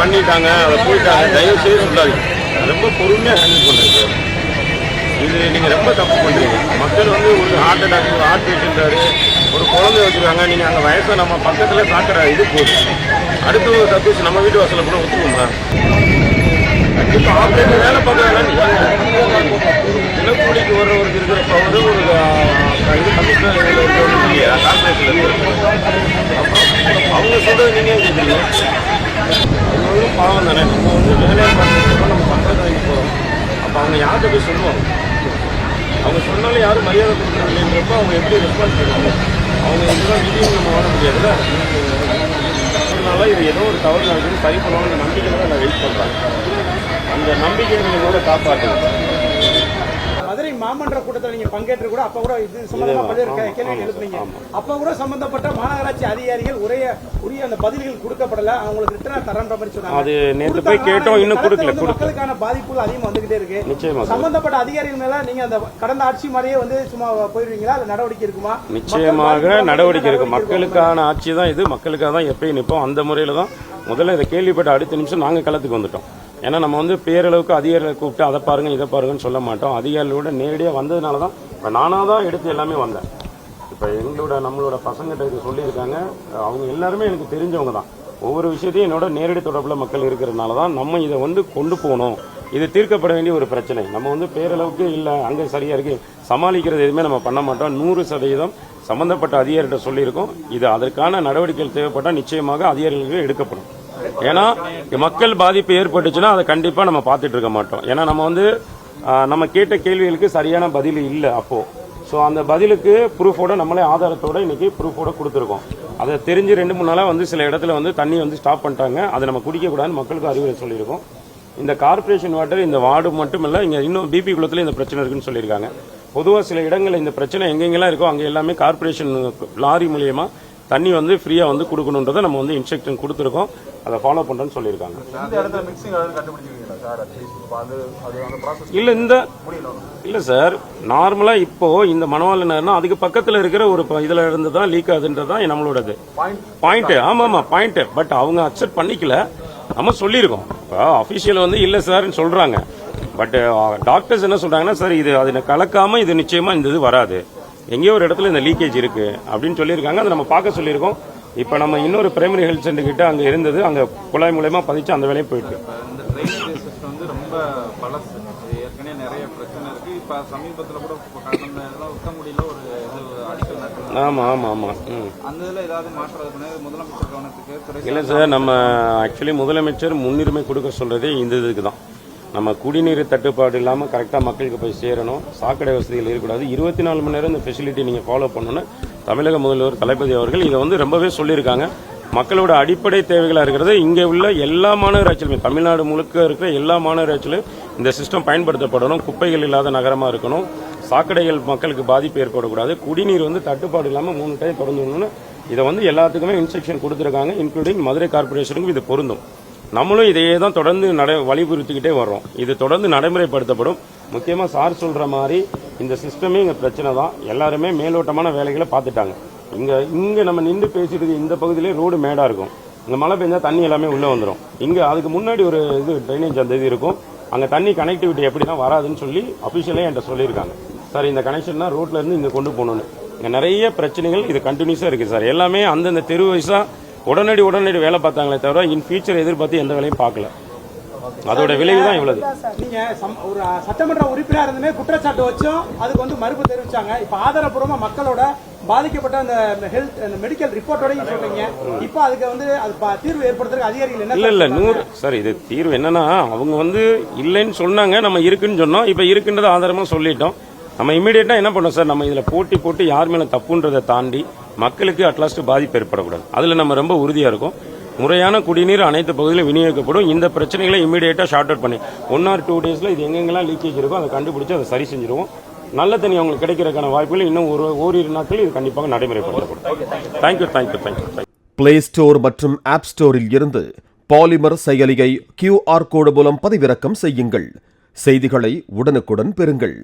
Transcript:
பண்ணிட்டாங்க, அதை போயிட்டாங்க, தயவு செய்து சொல்லாதீங்க. ரொம்ப பொறுமையாக ஹேண்டில் பண்ணுறேன் சார். இது நீங்கள் ரொம்ப தப்பு பண்ணுறீங்க. மக்கள் வந்து ஒரு ஹார்ட் அட்டாக், ஒரு ஹார்ட் பேஷண்ட்டாரு, ஒரு குழந்தை வச்சுருக்காங்க. நீங்கள் அங்கே வயசை நம்ம பக்கத்தில் பார்க்குற இது போதும். அடுத்த ஒரு தப்பு நம்ம வீட்டு வாசலில் கூட ஒத்துக்குமா? இப்போ ஆப்ரேட்டர் வேலை பார்க்குறாங்க. தினக்கூலிக்கு வர்றவருக்கு இருக்கிற பவர் ஒரு இது கமிஷனர் இல்லையா கார்பரேஷனில் இருக்கு. அப்புறம் அவங்க சொல்கிறது நீங்கள் கேட்குறீங்க. அவங்களும் பாவம் தானே. நம்ம வந்து வேலையை பார்த்துருக்கோம், நம்ம பண்ணுறது வாங்கி போகிறோம். அப்போ அவங்க யார்கிட்ட போய் சொல்லுவாங்க? அவங்க சொன்னாலும் யாரும் மரியாதை கொடுக்குறாங்க இல்லைன்றப்போ அவங்க எப்படி ரெஸ்பான்ஸ் பண்ணுவாங்க? அவங்க இதுதான் விதியும் நம்ம வாழ முடியாதுல்ல. அதனால இது ஏதோ ஒரு தவறு நடக்குதுன்னு சரி பண்ணுவாங்க நம்பிக்கை தான் நான் வெயிட் பண்ணுறாங்க. அந்த நம்பிக்கையை நீங்கள் கூட காப்பாற்றுங்க. மதுரை மாமன்ற கூட்டத்தில் நீங்க பங்கேற்று கூட அப்ப கூட இது சம்பந்தமா பல்வேறு கேள்வி எழுப்புனீங்க. அப்ப கூட சம்பந்தப்பட்ட மாநகராட்சி அதிகாரிகள் உரிய அந்த பதில்கள் கொடுக்கப்படல, அவங்களுக்கு ரிட்டனா தரன்ற மாதிரி சொன்னாங்க. அது நேற்று போய் கேட்டோம், இன்னும் கொடுக்கல. மக்களுக்கான பாதிப்புகள் அதிகமாக வந்துகிட்டே இருக்கு. நிச்சயமா சம்பந்தப்பட்ட அதிகாரிகள் மேல நீங்க அந்த கடந்த ஆட்சி மாதிரியே வந்து சும்மா போயிருவீங்களா? அது நடவடிக்கை இருக்குமா? நிச்சயமாக நடவடிக்கை இருக்கு. மக்களுக்கான ஆட்சி தான் இது, மக்களுக்காக தான் எப்பயும் நிற்போம். அந்த முறையில் தான் முதல்ல இதை கேள்விப்பட்ட அடுத்த நிமிஷம் நாங்கள் களத்துக்கு வந்துட்டோம். ஏன்னா நம்ம வந்து பேரளவுக்கு அதிகாரிகளை கூப்பிட்டு அதை பாருங்க இதை பாருங்கன்னு சொல்ல மாட்டோம். அதிகாரிகளோட நேரடியாக வந்ததுனால தான் இப்போ நானாக தான் எடுத்து எல்லாமே வந்தேன். இப்போ நம்மளோட பசங்கிட்ட இது சொல்லியிருக்காங்க. அவங்க எல்லாருமே எனக்கு தெரிஞ்சவங்க தான். ஒவ்வொரு விஷயத்தையும் என்னோட நேரடி தொடர்பில் மக்கள் இருக்கிறதுனால தான் நம்ம இதை வந்து கொண்டு போகணும். இது தீர்க்கப்பட வேண்டிய ஒரு பிரச்சனை. நம்ம வந்து பேரளவுக்கு இல்லை அங்கே சரியாக இருக்குது சமாளிக்கிறது எதுவுமே நம்ம பண்ண மாட்டோம். 100% சம்பந்தப்பட்ட அதிகாரிகிட்ட சொல்லியிருக்கோம். இது அதற்கான நடவடிக்கைகள் தேவைப்பட்டால் நிச்சயமாக அதிகாரிகளுக்கு எடுக்கப்படும். ஏன்னா மக்கள் பாதிப்பு ஏற்பட்டுச்சுன்னா அதை கண்டிப்பாக நம்ம பார்த்துட்டு இருக்க மாட்டோம். ஏன்னா நம்ம வந்து நம்ம கேட்ட கேள்விகளுக்கு சரியான பதில் இல்லை அப்போது. ஸோ அந்த பதிலுக்கு ப்ரூஃபோட நம்மளே ஆதாரத்தோட இன்னைக்கு ப்ரூஃபோட கொடுத்துருக்கோம். அதை தெரிஞ்சு 2-3 நாளாக வந்து சில இடத்துல வந்து தண்ணி வந்து ஸ்டாப் பண்ணிட்டாங்க. அதை நம்ம குடிக்கக்கூடாதுன்னு மக்களுக்கு அறிவுரை சொல்லியிருக்கோம். இந்த கார்பரேஷன் வாட்டர் இந்த வார்டு மட்டும் இல்லை, இங்கே இன்னும் பிபி குளத்தில் இந்த பிரச்சனை இருக்குன்னு சொல்லியிருக்காங்க. பொதுவாக சில இடங்களில் இந்த பிரச்சனை எங்கெங்கெல்லாம் இருக்கோ அங்கே எல்லாமே கார்பரேஷன் லாரி மூலியமா தண்ணி வந்து ஃப்ரீயாக வந்து கொடுக்கணுன்றதை நம்ம வந்து இன்ஸ்ட்ரக்ஷன் கொடுத்துருக்கோம். அதை ஃபாலோ பண்ணுறேன்னு சொல்லியிருக்காங்க. இல்லை சார், நார்மலாக இப்போ இந்த மணவாளனா அதுக்கு பக்கத்தில் இருக்கிற ஒரு இதில் இருந்து தான் லீக் ஆகுதுன்றது தான் நம்மளோடது பாயிண்ட். ஆமாம் பாயிண்ட். பட் அவங்க அக்செப்ட் பண்ணிக்கல. நம்ம சொல்லியிருக்கோம். இப்போ அஃபிஷியல் வந்து இல்லை சார்ன்னு சொல்கிறாங்க. பட் டாக்டர்ஸ் என்ன சொல்கிறாங்கன்னா சார் இது அதை கலக்காமல் இது நிச்சயமாக இந்த இது வராது, எங்கேயோ ஒரு இடத்துல இந்த லீக்கேஜ் இருக்கு அப்படின்னு சொல்லியிருக்காங்க. அதை நம்ம பார்க்க சொல்லியிருக்கோம். இப்போ நம்ம இன்னொரு பிரைமரி ஹெல்த் சென்டர் கிட்ட அங்கே இருந்தது, அங்கே குழாய் மூலயமா பதிச்சு அந்த வேலையும் போயிட்டு. ரொம்ப பழசு, ஏற்கனவே நிறைய பிரச்சனை இருக்கு. இப்போ சமீபத்தில் கூட உத்தங்குடியில் ஒரு அடிக்கல் நாட்டு. ஆமாம் அந்த இதில் ஏதாவது மாற்றம் முதலமைச்சர் கவனத்துக்கு? இல்லை சார், நம்ம ஆக்சுவலி முதலமைச்சர் முன்னுரிமை கொடுக்க சொல்றதே இந்த இதுக்கு தான். நம்ம குடிநீர் தட்டுப்பாடு இல்லாமல் கரெக்டாக மக்களுக்கு போய் சேரணும், சாக்கடை வசதிகள் இருக்கக்கூடாது, 24 மணி நேரம் இந்த ஃபெசிலிட்டி நீங்கள் ஃபாலோ பண்ணணும்னு தமிழக முதல்வர் தளபதி அவர்கள் இதை வந்து ரொம்பவே சொல்லியிருக்காங்க. மக்களோட அடிப்படை தேவைகளாக இருக்கிறது இங்கே உள்ள எல்லா மாநகராட்சியிலுமே, தமிழ்நாடு முழுக்க இருக்கிற எல்லா மாநகராட்சியிலும் இந்த சிஸ்டம் பயன்படுத்தப்படணும். குப்பைகள் இல்லாத நகரமாக இருக்கணும், சாக்கடைகள் மக்களுக்கு பாதிப்பு ஏற்படக்கூடாது, குடிநீர் வந்து தட்டுப்பாடு இல்லாமல் 3 டைம் திறந்துடணும்னு இதை வந்து எல்லாத்துக்குமே இன்ஸ்ட்ரக்ஷன் கொடுத்துருக்காங்க. இன்க்ளூடிங் மதுரை கார்பரேஷனுக்கும் இது பொருந்தும். நம்மளும் இதையே தான் தொடர்ந்து வலியுறுத்திக்கிட்டே வர்றோம். இது தொடர்ந்து நடைமுறைப்படுத்தப்படும். முக்கியமாக சார் சொல்கிற மாதிரி இந்த சிஸ்டமே இங்கே பிரச்சனை தான். எல்லாருமே மேலோட்டமான வேலைகளை பார்த்துட்டாங்க. இங்கே நம்ம நின்று பேசிட்டு இந்த பகுதியிலே ரோடு மேடாக இருக்கும். இங்கே மழை பெஞ்சால் தண்ணி எல்லாமே உள்ளே வந்துடும். இங்கே அதுக்கு முன்னாடி ஒரு இது ட்ரைனேஜ் அந்த இது இருக்கும். அங்கே தண்ணி கனெக்டிவிட்டி எப்படி தான் வராதுன்னு சொல்லி அஃபிஷியலாக என்கிட்ட சொல்லியிருக்காங்க. சார் இந்த கனெக்ஷன் தான் ரோட்லேருந்து இங்கே கொண்டு போகணுன்னு. இங்கே நிறைய பிரச்சனைகள் இது கண்டினியூஸாக இருக்குது சார். எல்லாமே அந்தந்த தெரு வயசாக உடனடி வேலை பார்த்தாங்களே தவிர இன் ஃபியூச்சர் எதிர்பார்த்து எந்த வேலையும் பார்க்கல. அதோட விளைவு தான் இவ்வளவு. நீங்க ஒரு சட்டமன்ற உறுப்பினர் இருந்துமே குற்றச்சாட்டு வச்சும் அதுக்கு வந்து மறுப்பு தெரிவிச்சாங்க. இப்ப ஆதாரப்பூர்வமா மக்களோட பாதிக்கப்பட்ட அந்த ஹெல்த் அந்த மெடிக்கல் ரிப்போர்ட்டோட சொல்றீங்க. இப்ப அதுக்கு வந்து அது தீர்வு ஏற்படுத்துறதுக்கு அதிகாரிகள் என்ன? இல்ல 100 சார், இது தீர்வு என்னன்னா அவங்க வந்து இல்லைன்னு சொன்னாங்க, நம்ம இருக்குன்னு சொன்னோம். இப்ப இருக்குன்றத ஆதாரமா சொல்லிட்டோம். நம்ம இமீடியட்டா என்ன பண்ணோம் சார், நம்ம இதுல போட்டு யார் மேல தப்புன்றதை தாண்டி மக்களுக்கு அட்லாஸ்ட் பாதிப்பு ஏற்படக்கூடாது. அதுல நம்ம ரொம்ப உறுதியா இருக்கும். முறையான குடிநீர் அனைத்து பகுதியிலும் விநியோகிக்கப்படும். இந்த பிரச்சனைகளை இமீடியட்டா ஷார்ட் அவுட் பண்ணி 1 or 2 டேஸ்ல இது எங்கெங்கெல்லாம் லீக்கேஜ் இருக்கோ அதை கண்டுபிடிச்சு அதை சரி செஞ்சிருவோம். நல்ல தண்ணி அவங்களுக்கு கிடைக்கிறதுக்கான வாய்ப்புகள் இன்னும் ஓரிரு நாட்கள் இது கண்டிப்பாக நடைமுறைப்படுத்தப்படும். தேங்க்யூ. பிளே ஸ்டோர் மற்றும் ஆப் ஸ்டோரில் இருந்து பாலிமர் செயலியை QR கோடு மூலம் பதிவிறக்கம் செய்யுங்கள். செய்திகளை உடனுக்குடன் பெறுங்கள்.